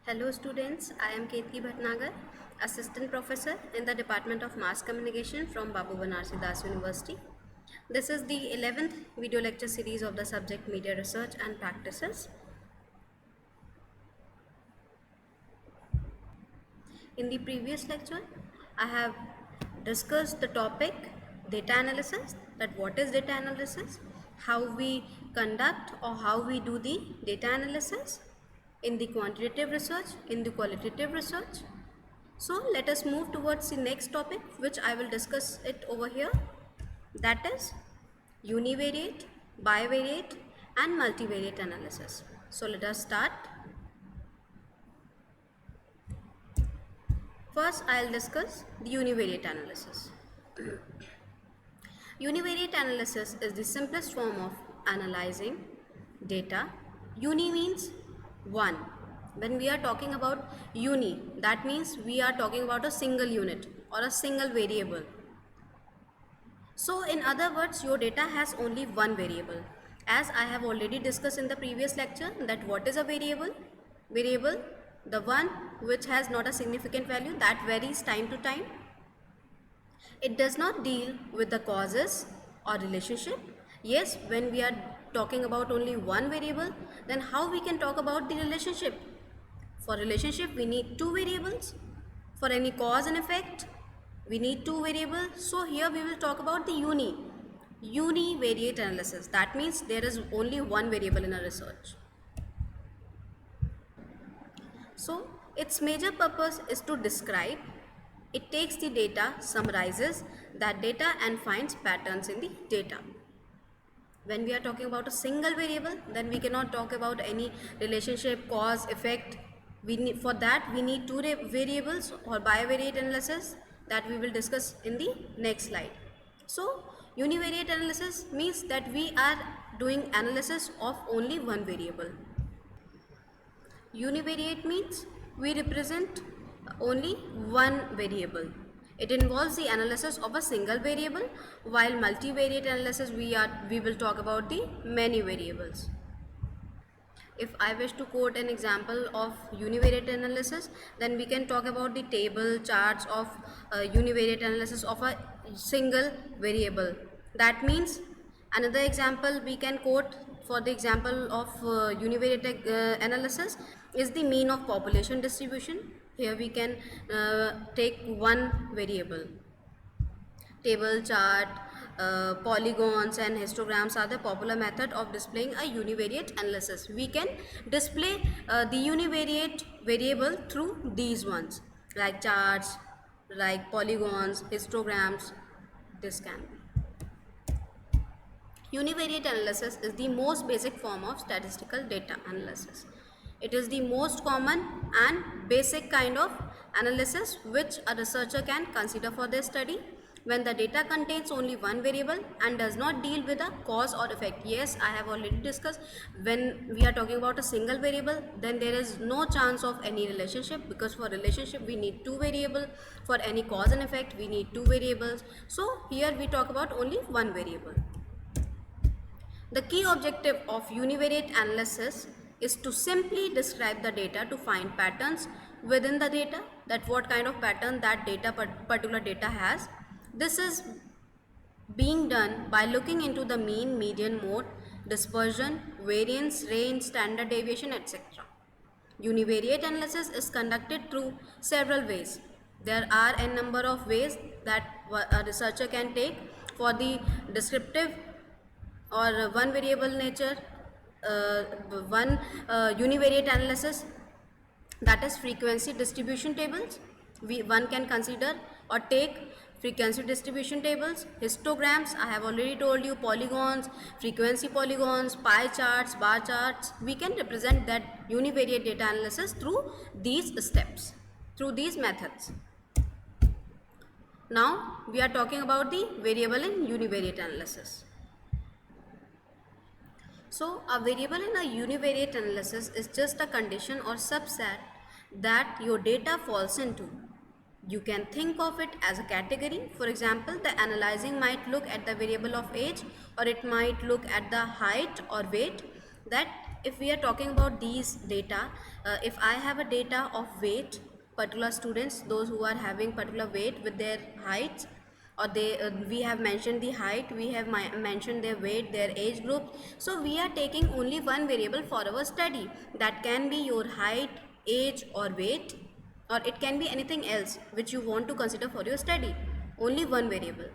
Hello students, I am Ketki Bhatnagar, Assistant Professor in the Department of Mass Communication from Babu Banarsi Das University. This is the 11th video lecture series of the subject Media Research and Practices. In the previous lecture, I have discussed the topic data analysis, that what is data analysis, how we conduct or how we do the data analysis in the quantitative research, in the qualitative research. So let us move towards the next topic, which I will discuss it over here, that is univariate, bivariate and multivariate analysis. So let us start. First, I'll discuss the univariate analysis. Univariate analysis is the simplest form of analyzing data. Uni means one. When we are talking about uni, that means we are talking about a single unit or a single variable. So in other words, your data has only one variable. As I have already discussed in the previous lecture, that what is a variable? Variable, the one which has not a significant value, that varies time to time. It does not deal with the causes or relationship. Yes, when we are talking about only one variable, then how we can talk about the relationship? For relationship, we need two variables. For any cause and effect, we need two variables. So here we will talk about the univariate analysis. That means there is only one variable in a research. So its major purpose is to describe. It takes the data, summarizes that data and finds patterns in the data. When we are talking about a single variable, then we cannot talk about any relationship, cause, effect. For that we need two variables or bivariate analysis that we will discuss in the next slide. So univariate analysis means that we are doing analysis of only one variable. Univariate means we represent only one variable. It involves the analysis of a single variable, while multivariate analysis we will talk about the many variables. If I wish to quote an example of univariate analysis, then we can talk about the table charts of univariate analysis of a single variable. That means another example we can quote for the example of univariate analysis is the mean of population distribution. Here we can take one variable. Table, chart, polygons and histograms are the popular method of displaying a univariate analysis. We can display the univariate variable through these ones, like charts, like polygons, histograms. This can be. Univariate analysis is the most basic form of statistical data analysis. It is the most common and basic kind of analysis which a researcher can consider for their study when the data contains only one variable and does not deal with a cause or effect. Yes, I have already discussed, when we are talking about a single variable, then there is no chance of any relationship, because for relationship we need two variables. For any cause and effect we need two variables. So here we talk about only one variable. The key objective of univariate analysis is to simply describe the data to find patterns within the data, that what kind of pattern that particular data has. This is being done by looking into the mean, median, mode, dispersion, variance, range, standard deviation, etc. Univariate analysis is conducted through several ways. There are a number of ways that a researcher can take for the descriptive or one variable nature, one univariate analysis, that is frequency distribution tables. One can consider or take frequency distribution tables, histograms, I have already told you, polygons, frequency polygons, pie charts, bar charts. We can represent that univariate data analysis through these steps, through these methods. Now we are talking about the variable in univariate analysis. So a variable in a univariate analysis is just a condition or subset that your data falls into. You can think of it as a category. For example, the analyzing might look at the variable of age, or it might look at the height or weight. That If we are talking about these data, if I have a data of weight, particular students, those who are having particular weight with their heights, or they we have mentioned the height, we have mentioned their weight, their age group. So we are taking only one variable for our study. That can be your height, age or weight, or it can be anything else which you want to consider for your study. Only one variable.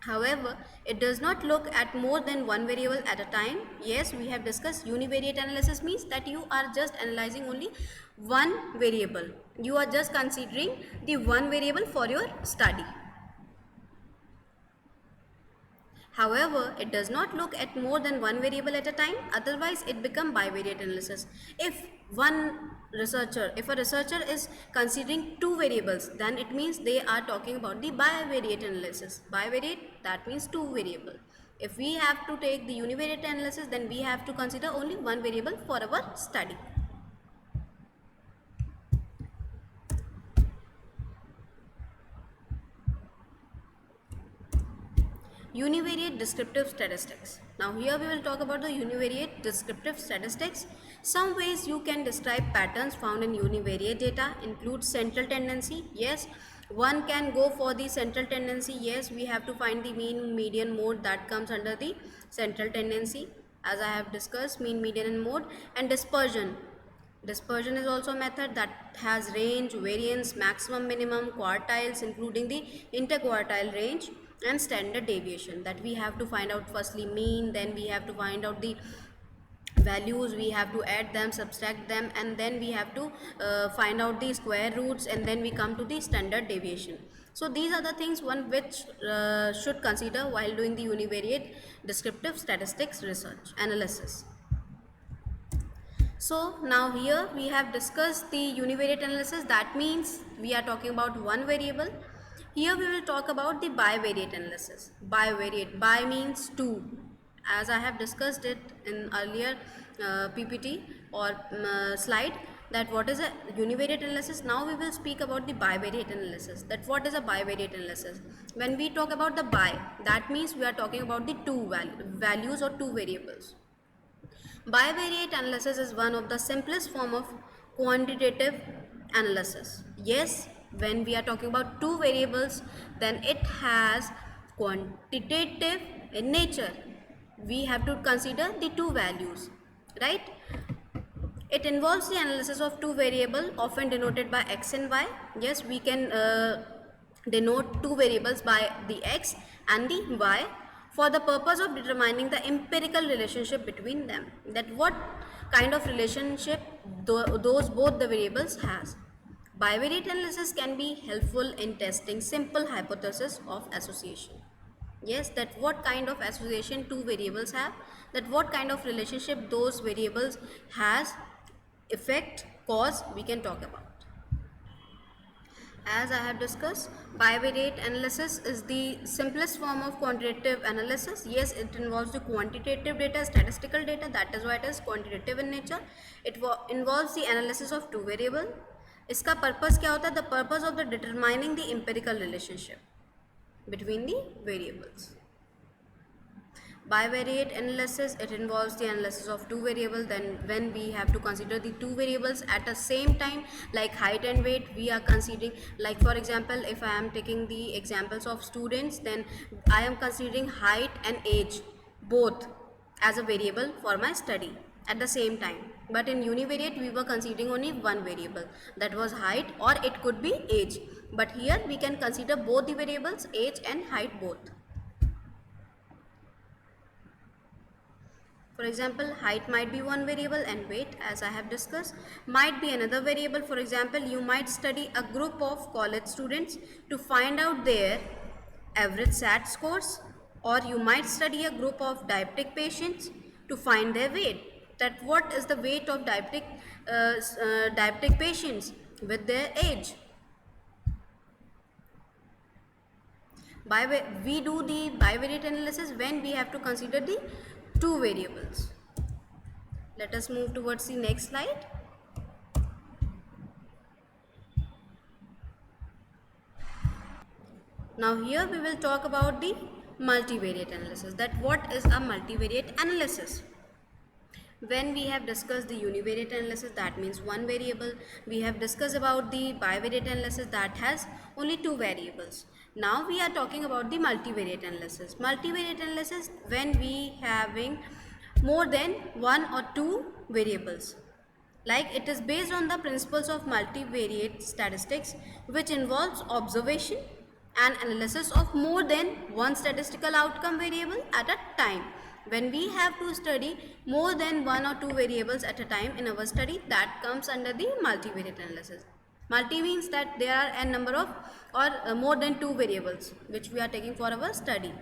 However, it does not look at more than one variable at a time. Yes, we have discussed univariate analysis means that you are just analyzing only one variable. You are just considering the one variable for your study. However, it does not look at more than one variable at a time, otherwise it becomes bivariate analysis. If a researcher is considering two variables, then it means they are talking about the bivariate analysis. Bivariate, that means two variable. If we have to take the univariate analysis, then we have to consider only one variable for our study. Univariate descriptive statistics. Now here we will talk about the univariate descriptive statistics. Some ways you can describe patterns found in univariate data include central tendency. Yes, one can go for the central tendency. Yes, we have to find the mean, median, mode, that comes under the central tendency. As I have discussed, mean, median and mode. And dispersion. Dispersion is also a method that has range, variance, maximum, minimum, quartiles including the interquartile range, and standard deviation, that we have to find out firstly mean, then we have to find out the values, we have to add them, subtract them, and then we have to find out the square roots, and then we come to the standard deviation. So these are the things one which should consider while doing the univariate descriptive statistics research analysis. So now here we have discussed the univariate analysis, that means we are talking about one variable. Here we will talk about the bivariate analysis. Bivariate, bi means two. As I have discussed it in earlier PPT or slide, that what is a univariate analysis. Now we will speak about the bivariate analysis, that what is a bivariate analysis. When we talk about the bi, that means we are talking about the two values or two variables. Bivariate analysis is one of the simplest form of quantitative analysis. Yes, when we are talking about two variables, then it has quantitative in nature. We have to consider the two values, right? It involves the analysis of two variables, often denoted by x and y. Yes, we can denote two variables by the x and the y for the purpose of determining the empirical relationship between them. That what kind of relationship those both the variables has. Bivariate analysis can be helpful in testing simple hypothesis of association. Yes, that what kind of association two variables have, that what kind of relationship those variables has, effect, cause, we can talk about. As I have discussed, bivariate analysis is the simplest form of quantitative analysis. Yes, it involves the quantitative data, statistical data, that is why it is quantitative in nature. It involves the analysis of two variables. इसका purpose क्या होता है? The purpose of the determining the empirical relationship between the variables. Bivariate analysis, it involves the analysis of two variables. Then when we have to consider the two variables at the same time, like height and weight, we are considering, like for example, if I am taking the examples of students, then I am considering height and age both as a variable for my study at the same time. But in univariate we were considering only one variable, that was height, or it could be age. But here we can consider both the variables, age and height both. For example, height might be one variable and weight, as I have discussed, might be another variable. For example, you might study a group of college students to find out their average SAT scores, or you might study a group of diabetic patients to find their weight. That what is the weight of diabetic patients with their age. We do the bivariate analysis when we have to consider the two variables. Let us move towards the next slide. Now here we will talk about the multivariate analysis. That what is a multivariate analysis? When we have discussed the univariate analysis, that means one variable. We have discussed about the bivariate analysis, that has only two variables. Now we are talking about the multivariate analysis. Multivariate analysis, when we having more than one or two variables. Like, it is based on the principles of multivariate statistics, which involves observation and analysis of more than one statistical outcome variable at a time. When we have to study more than one or two variables at a time in our study, that comes under the multivariate analysis. Multi means that there are n number of or more than two variables which we are taking for our study.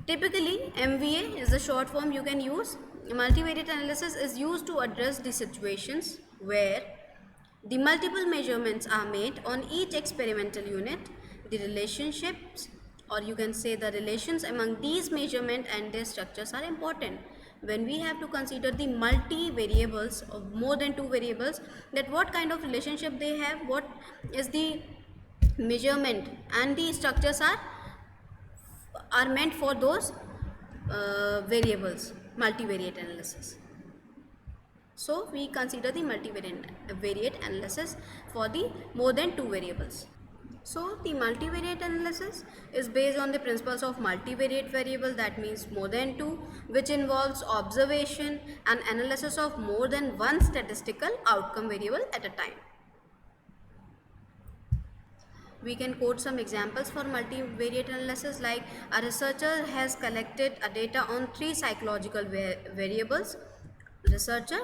Typically, MVA is the short form you can use. Multivariate analysis is used to address the situations where the multiple measurements are made on each experimental unit. The relationships, or you can say the relations among these measurements and their structures, are important. When we have to consider the multi-variables of more than two variables, that what kind of relationship they have, what is the measurement and the structures are meant for those variables, multivariate analysis. So we consider the multivariate analysis for the more than two variables. So the multivariate analysis is based on the principles of multivariate variable, that means more than two, which involves observation and analysis of more than one statistical outcome variable at a time. We can quote some examples for multivariate analysis, like a researcher has collected a data on three psychological variables. Researcher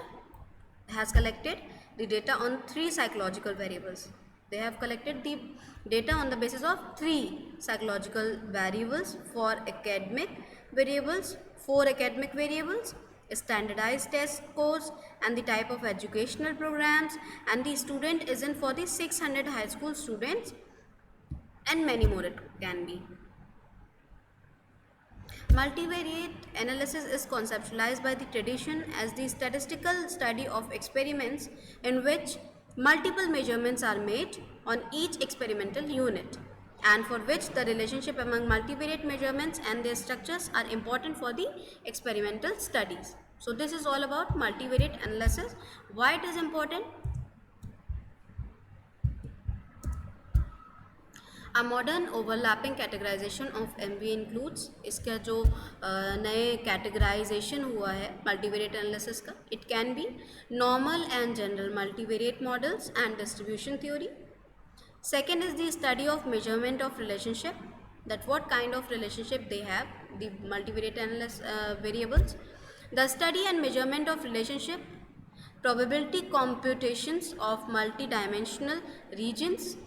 has collected the data on three psychological variables. They have collected the data on the basis of three psychological variables for academic variables, four academic variables, standardized test scores, and the type of educational programs, and the student isn't for the 600 high school students, and many more it can be. Multivariate analysis is conceptualized by the tradition as the statistical study of experiments in which multiple measurements are made on each experimental unit, and for which the relationship among multivariate measurements and their structures are important for the experimental studies. So this is all about multivariate analysis. Why it is important? A modern overlapping categorization of MBA includes, इसका जो नए categorization हुआ है multivariate analysis का, it can be normal and general multivariate models and distribution theory. Second is the study of measurement of relationship, that what kind of relationship they have, the multivariate variables. The study and measurement of relationship, probability computations of multidimensional regions,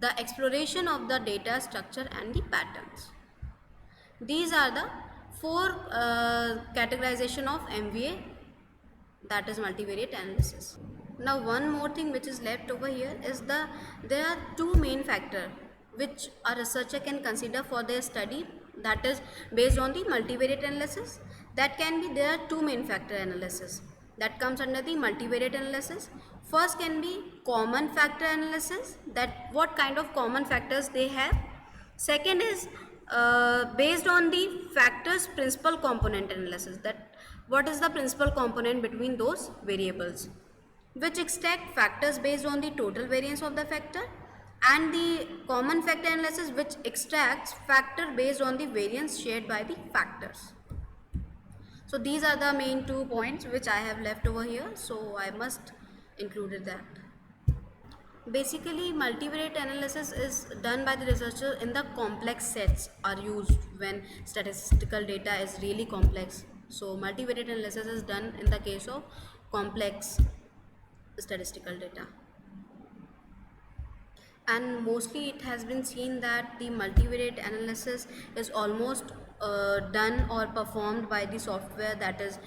the exploration of the data structure and the patterns. These are the four categorization of MVA, that is multivariate analysis. Now one more thing which is left over here is there are two main factors which a researcher can consider for their study, that is based on the multivariate analysis. That can be, there are two main factor analysis that comes under the multivariate analysis. First can be common factor analysis, that what kind of common factors they have. Second is based on the factors principal component analysis, that what is the principal component between those variables, which extract factors based on the total variance of the factor, and the common factor analysis, which extracts factor based on the variance shared by the factors. So these are the main 2 points which I have left over here, so I must included that. Basically, multivariate analysis is done by the researcher in the complex sets are used when statistical data is really complex. So multivariate analysis is done in the case of complex statistical data. And mostly it has been seen that the multivariate analysis is almost done or performed by the software, that is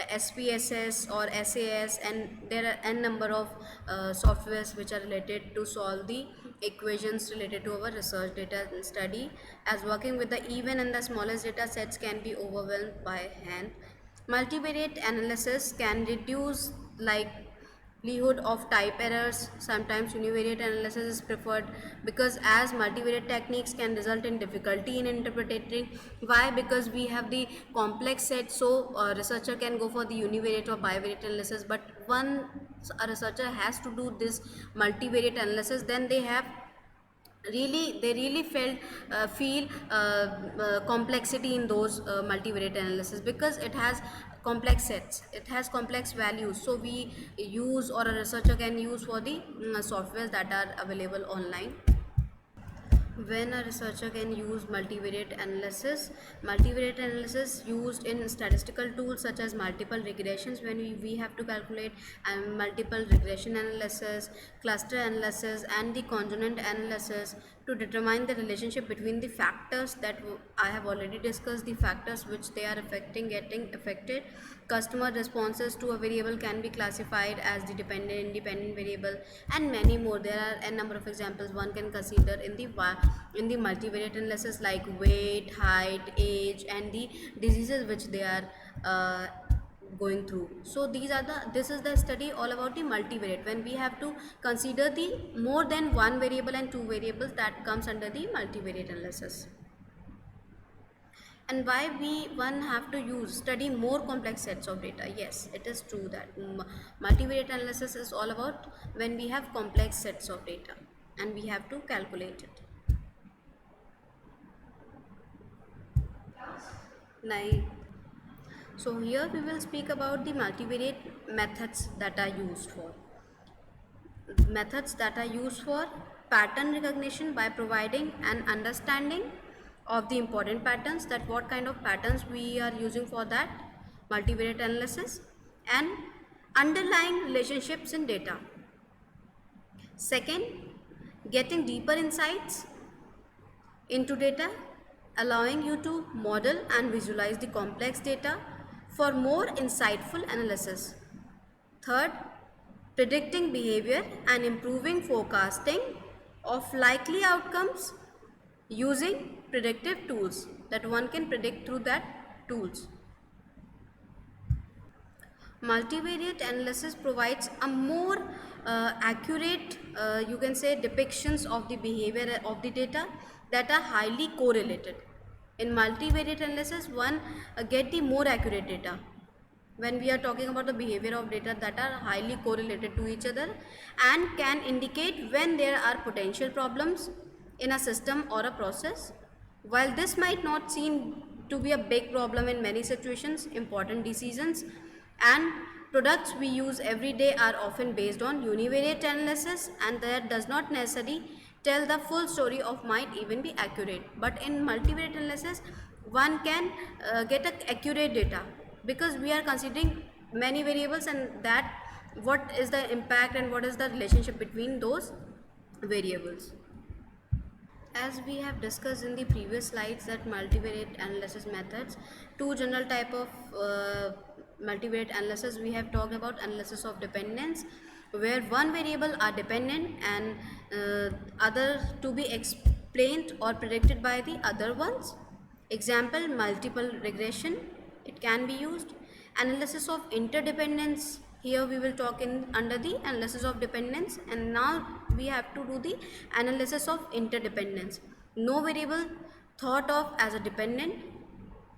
SPSS or SAS, and there are n number of softwares which are related to solve the equations related to our research data and study, as working with the even and the smallest data sets can be overwhelmed by hand. Multivariate analysis can reduce, like likelihood of type errors. Sometimes univariate analysis is preferred because as multivariate techniques can result in difficulty in interpreting. Why? Because we have the complex set, so a researcher can go for the univariate or bivariate analysis, but once a researcher has to do this multivariate analysis, then they really feel complexity in those multivariate analysis, because it has complex sets, it has complex values, so we use, or a researcher can use for the softwares that are available online. When a researcher can use multivariate analysis used in statistical tools such as multiple regressions, when we have to calculate multiple regression analysis, cluster analysis and the conjoint analysis to determine the relationship between the factors that I have already discussed, the factors which they are affecting, getting affected. Customer responses to a variable can be classified as the dependent, independent variable, and many more. There are a number of examples one can consider in the multivariate analysis, like weight, height, age, and the diseases which they are going through. So this is the study all about the multivariate, when we have to consider the more than one variable and two variables, that comes under the multivariate analysis. And why one have to study more complex sets of data? Yes, it is true that multivariate analysis is all about when we have complex sets of data and we have to calculate it. Now, so here we will speak about the multivariate methods that are used for. Methods that are used for pattern recognition by providing an understanding of the important patterns, that what kind of patterns we are using for that multivariate analysis, and underlying relationships in data. Second, getting deeper insights into data, allowing you to model and visualize the complex data for more insightful analysis. Third, predicting behavior and improving forecasting of likely outcomes using predictive tools, that one can predict through that tools. Multivariate analysis provides a more accurate, you can say, depictions of the behavior of the data that are highly correlated. In multivariate analysis, one get the more accurate data when we are talking about the behavior of data that are highly correlated to each other and can indicate when there are potential problems in a system or a process. While this might not seem to be a big problem in many situations, important decisions and products we use every day are often based on univariate analysis, and that does not necessarily tell the full story of might even be accurate. But in multivariate analysis, one can get accurate data, because we are considering many variables and that what is the impact and what is the relationship between those variables. As we have discussed in the previous slides, that multivariate analysis methods, two general type of multivariate analysis we have talked about: analysis of dependence, where one variable are dependent and other to be explained or predicted by the other ones. Example, multiple regression, it can be used. Analysis of interdependence, here we will talk in under the analysis of dependence, and now we have to do the analysis of interdependence. No variable thought of as a dependent,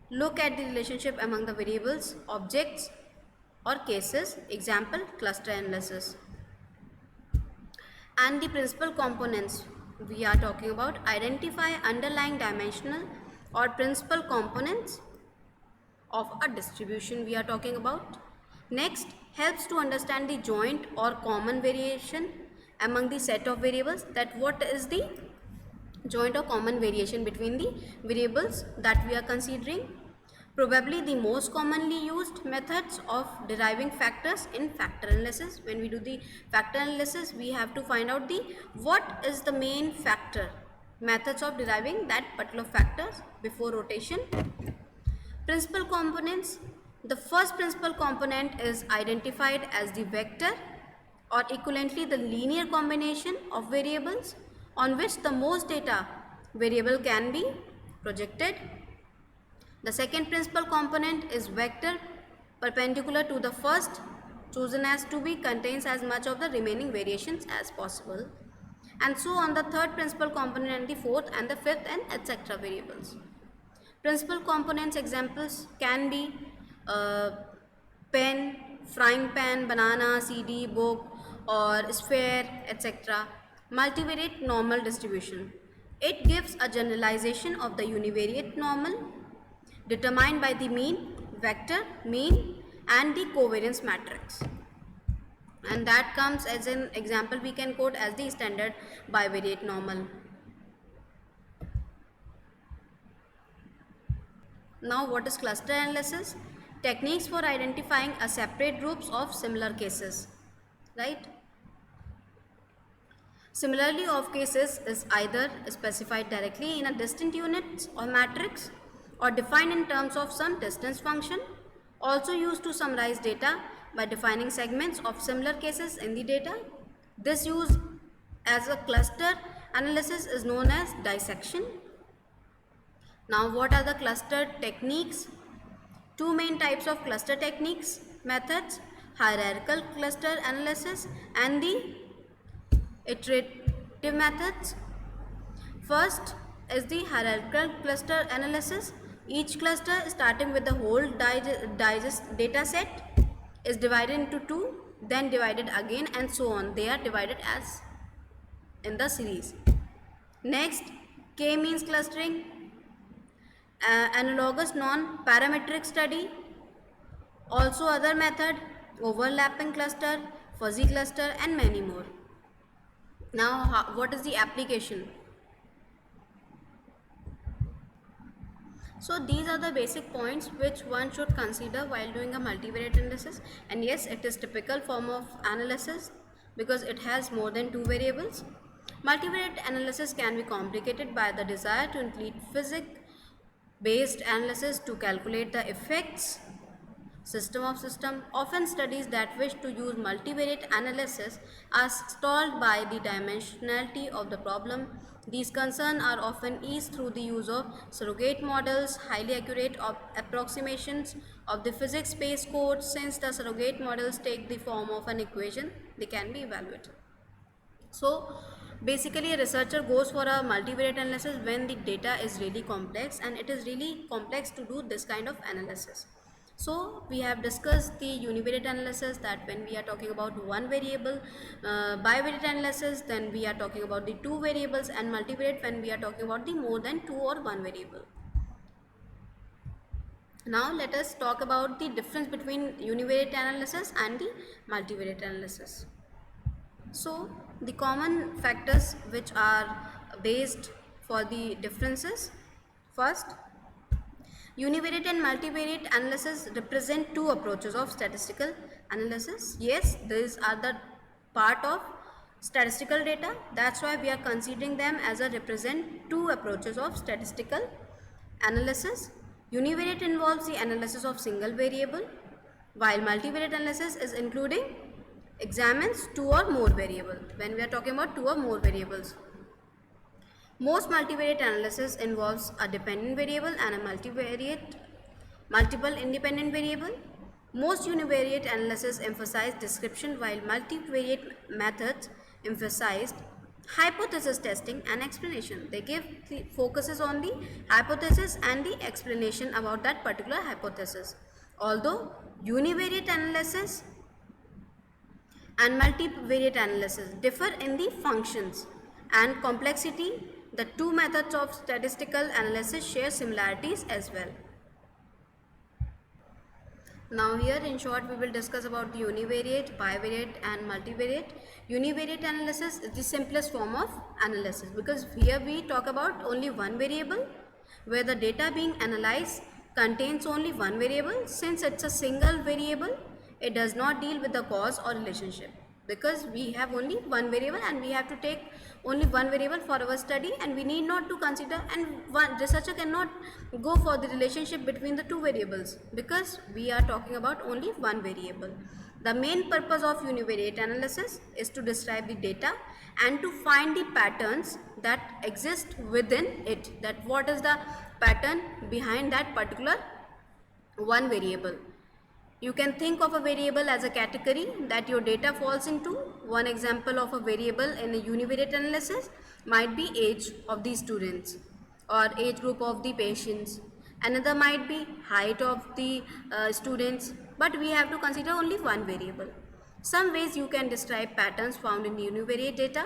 look at the relationship among the variables, objects or cases. Example, cluster analysis. And the principal components we are talking about: identify underlying dimensional or principal components of a distribution we are talking about. Next, helps to understand the joint or common variation among the set of variables, that what is the joint or common variation between the variables that we are considering. Probably the most commonly used methods of deriving factors in factor analysis. When we do the factor analysis, we have to find out the what is the main factor, methods of deriving that particular factors before rotation. Principal components. The first principal component is identified as the vector, or equivalently the linear combination of variables on which the most data variable can be projected. The second principal component is vector perpendicular to the first chosen as to be contains as much of the remaining variations as possible, and so on the third principal component and the fourth and the fifth and etc. variables. Principal components examples can be uh, pen, frying pan, banana, CD, book or sphere, etc. Multivariate normal distribution. It gives a generalization of the univariate normal determined by the mean, vector, mean and the covariance matrix. And that comes as an example we can quote as the standard bivariate normal. Now what is cluster analysis? Techniques for identifying a separate groups of similar cases, right? Similarly of cases is either specified directly in a distinct unit or matrix or defined in terms of some distance function, also used to summarize data by defining segments of similar cases in the data. This use as a cluster analysis is known as dissection. Now what are the cluster techniques? Two main types of cluster techniques methods: hierarchical cluster analysis and the iterative methods. First is the hierarchical cluster analysis. Each cluster starting with the whole digest data set is divided into two, then divided again and so on. They are divided as in the series. Next, k-means clustering, analogous non-parametric study. Also other method, overlapping cluster, fuzzy cluster and many more. Now what is the application? So these are the basic points which one should consider while doing a multivariate analysis, and yes, it is typical form of analysis because it has more than two variables. Multivariate analysis can be complicated by the desire to include physics based analysis to calculate the effects system of system. Often studies that wish to use multivariate analysis are stalled by the dimensionality of the problem. These concerns are often eased through the use of surrogate models, highly accurate approximations of the physics space code. Since the surrogate models take the form of an equation, they can be evaluated. So basically a researcher goes for a multivariate analysis when the data is really complex, and it is really complex to do this kind of analysis. So we have discussed the univariate analysis, that when we are talking about one variable, bivariate analysis then we are talking about the two variables, and multivariate when we are talking about the more than two or one variable. Now let us talk about the difference between univariate analysis and the multivariate analysis. So the common factors which are based for the differences: first, univariate and multivariate analysis represent two approaches of statistical analysis. Yes, these are the part of statistical data, that's why we are considering them as a represent two approaches of statistical analysis. Univariate involves the analysis of single variable, while multivariate analysis is including examines two or more variables. When we are talking about two or more variables, most multivariate analysis involves a dependent variable and a multiple independent variable. Most univariate analysis emphasize description, while multivariate methods emphasized hypothesis testing and explanation. They give the focuses on the hypothesis and the explanation about that particular hypothesis. Although univariate analysis and multivariate analysis differ in the functions and complexity, the two methods of statistical analysis share similarities as well. Now here in short we will discuss about the univariate, bivariate and multivariate. Univariate analysis is the simplest form of analysis because here we talk about only one variable where the data being analyzed contains only one variable. Since it's a single variable, it does not deal with the cause or relationship because we have only one variable and we have to take only one variable for our study, and we need not to consider, and one researcher cannot go for the relationship between the two variables because we are talking about only one variable. The main purpose of univariate analysis is to describe the data and to find the patterns that exist within it, that what is the pattern behind that particular one variable. You can think of a variable as a category that your data falls into. One example of a variable in a univariate analysis might be age of the students or age group of the patients. Another might be height of the students, but we have to consider only one variable. Some ways you can describe patterns found in univariate data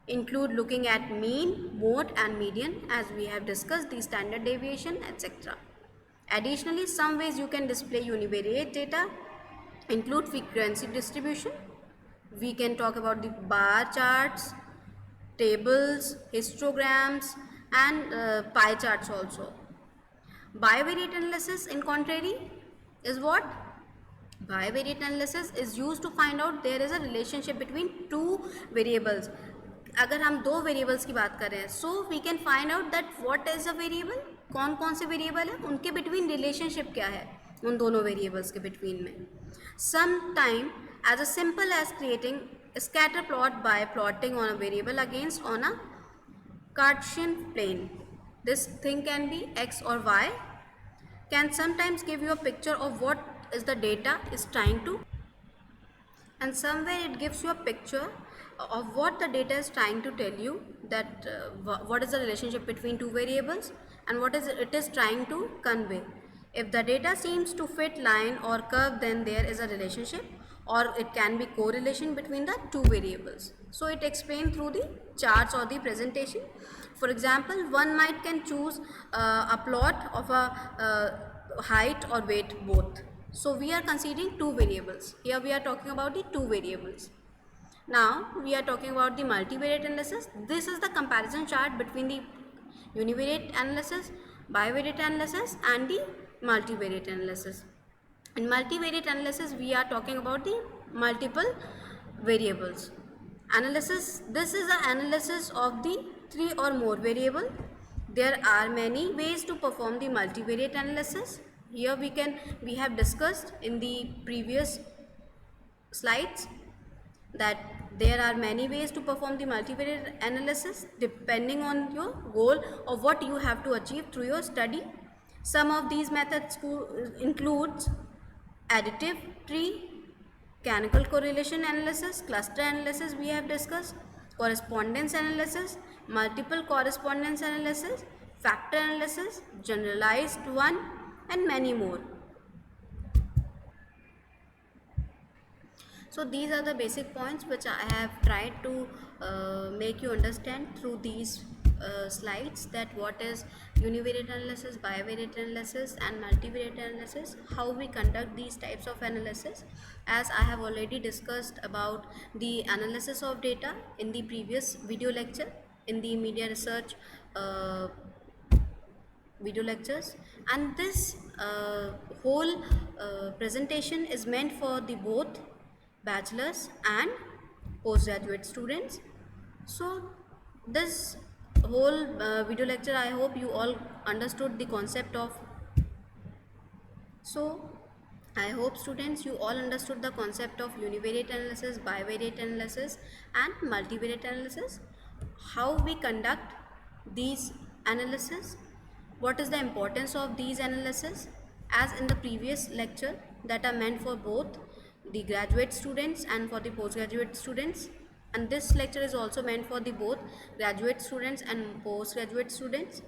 include looking at mean, mode and median, as we have discussed, the standard deviation, etc. Additionally, some ways you can display univariate data include frequency distribution. We can talk about the bar charts, tables, histograms and pie charts also. Bivariate analysis in contrary is what? Bivariate analysis is used to find out there is a relationship between two variables. अगर हम दो variables की बात कर रहे हैं, so we can find out that what is a variable, कौन कौन से वेरिएबल है, उनके बिटवीन रिलेशनशिप क्या है उन दोनों वेरिएबल्स के बिटवीन में. Some time as a simple as creating scatter plot by plotting on a variable against on a Cartesian plane. This thing can be x or y, can sometimes give you a picture of what is the data is trying to, and somewhere it gives you a picture of what the data is trying to tell you, that what is the relationship between two variables and what is it is trying to convey. If the data seems to fit line or curve, then there is a relationship, or it can be correlation between the two variables. So it explained through the charts or the presentation. For example, one might can choose a plot of a height or weight both. So we are considering two variables. Here we are talking about the two variables. Now we are talking about the multivariate analysis. This is the comparison chart between the univariate analysis, bivariate analysis and the multivariate analysis. In multivariate analysis, we are talking about the multiple variables. Analysis, this is the analysis of the three or more variable. There are many ways to perform the multivariate analysis. Here we have discussed in the previous slides that there are many ways to perform the multivariate analysis depending on your goal of what you have to achieve through your study. Some of these methods includes additive tree, canonical correlation analysis, cluster analysis we have discussed, correspondence analysis, multiple correspondence analysis, factor analysis, generalized one and many more. So these are the basic points which I have tried to make you understand through these slides, that what is univariate analysis, bivariate analysis and multivariate analysis, how we conduct these types of analysis. As I have already discussed about the analysis of data in the previous video lecture in the media research video lectures, and this whole presentation is meant for the both bachelor's and postgraduate students. So this whole video lecture, I hope you all understood the concept of. So I hope students you all understood the concept of univariate analysis, bivariate analysis and multivariate analysis, how we conduct these analysis, what is the importance of these analysis, as in the previous lecture, that are meant for both the graduate students and for the postgraduate students, and this lecture is also meant for the both graduate students and postgraduate students.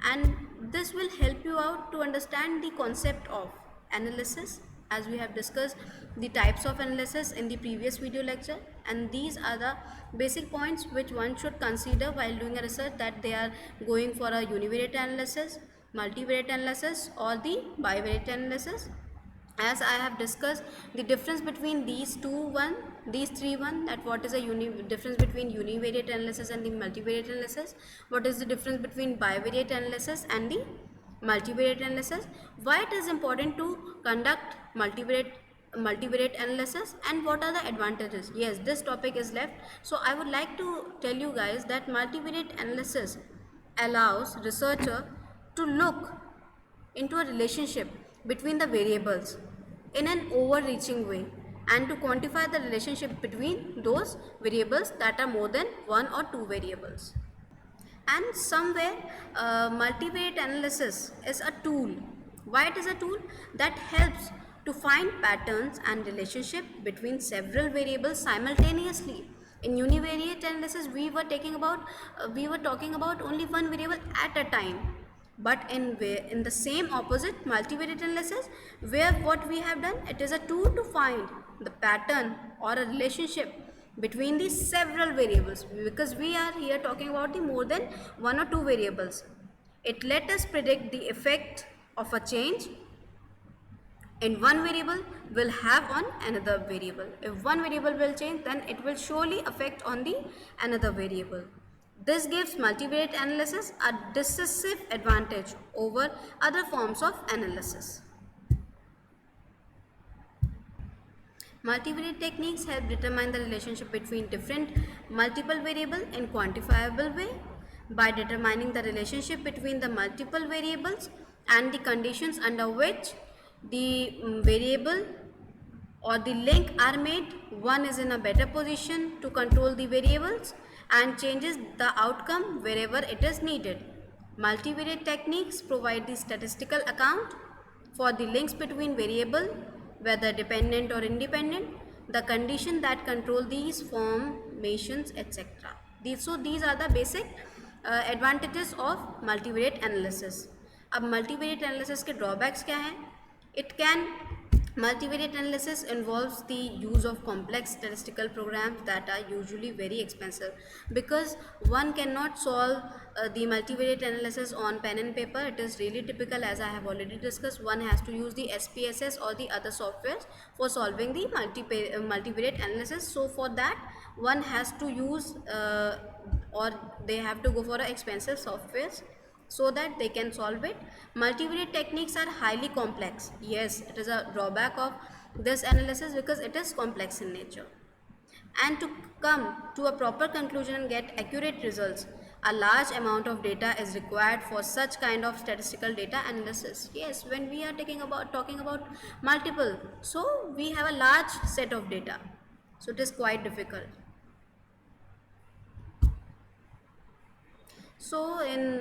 And this will help you out to understand the concept of analysis, as we have discussed the types of analysis in the previous video lecture, and these are the basic points which one should consider while doing a research, that they are going for a univariate analysis, multivariate analysis or the bivariate analysis. As I have discussed the difference between these three, that what is the difference between univariate analysis and the multivariate analysis, what is the difference between bivariate analysis and the multivariate analysis, why it is important to conduct multivariate analysis, and what are the advantages. Yes, this topic is left. So I would like to tell you guys that multivariate analysis allows researcher to look into a relationship between the variables in an overreaching way, and to quantify the relationship between those variables that are more than one or two variables. And somewhere multivariate analysis is a tool. Why it is a tool? That helps to find patterns and relationship between several variables simultaneously. In univariate analysis, we were talking about only one variable at a time. But in the same opposite multivariate analysis, where what we have done, it is a tool to find the pattern or a relationship between these several variables, because we are here talking about the more than one or two variables. It let us predict the effect of a change in one variable will have on another variable. If one variable will change, then it will surely affect on the another variable. This gives multivariate analysis a decisive advantage over other forms of analysis. Multivariate techniques help determine the relationship between different multiple variables in quantifiable way. By determining the relationship between the multiple variables and the conditions under which the variable or the link are made, one is in a better position to control the variables and changes the outcome wherever it is needed. Multivariate techniques provide the statistical account for the links between variable, whether dependent or independent, the condition that control these formations, etc. These are the basic advantages of multivariate analysis. अब multivariate analysis के drawbacks क्या हैं? It can Multivariate analysis involves the use of complex statistical programs that are usually very expensive, because one cannot solve the multivariate analysis on pen and paper. It is really typical, as I have already discussed. One has to use the SPSS or the other softwares for solving the multivariate analysis. So for that, one has to use or they have to go for expensive softwares so that they can solve it. Multivariate techniques are highly complex. Yes, it is a drawback of this analysis because it is complex in nature. And to come to a proper conclusion and get accurate results, a large amount of data is required for such kind of statistical data analysis. Yes, when we are talking about multiple, so we have a large set of data. So it is quite difficult. So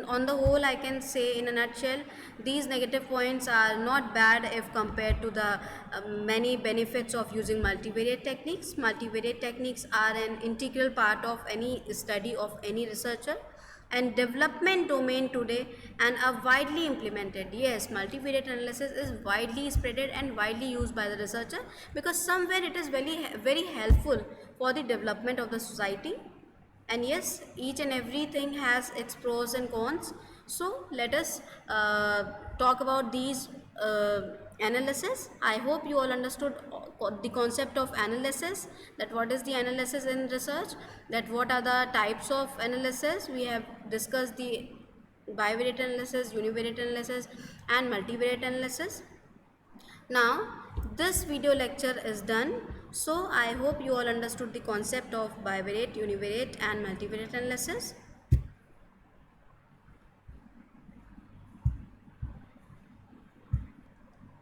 on the whole, I can say in a nutshell, these negative points are not bad if compared to the many benefits of using multivariate techniques. Multivariate techniques are an integral part of any study of any researcher and development domain today, and are widely implemented. Yes, multivariate analysis is widely spreaded and widely used by the researcher, because somewhere it is very helpful for the development of the society. And yes, each and everything has its pros and cons. So let us talk about these analysis. I hope you all understood the concept of analysis, that what is the analysis in research, that what are the types of analysis. We have discussed the bivariate analysis, univariate analysis and multivariate analysis. Now this video lecture is done. So I hope you all understood the concept of bivariate, univariate and multivariate analysis.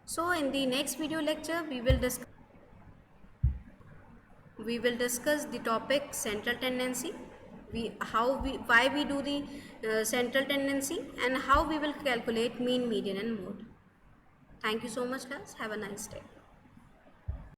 So in the next video lecture we will discuss the topic central tendency, why we do the central tendency, and how we will calculate mean, median and mode. Thank you so much, guys. Have a nice day.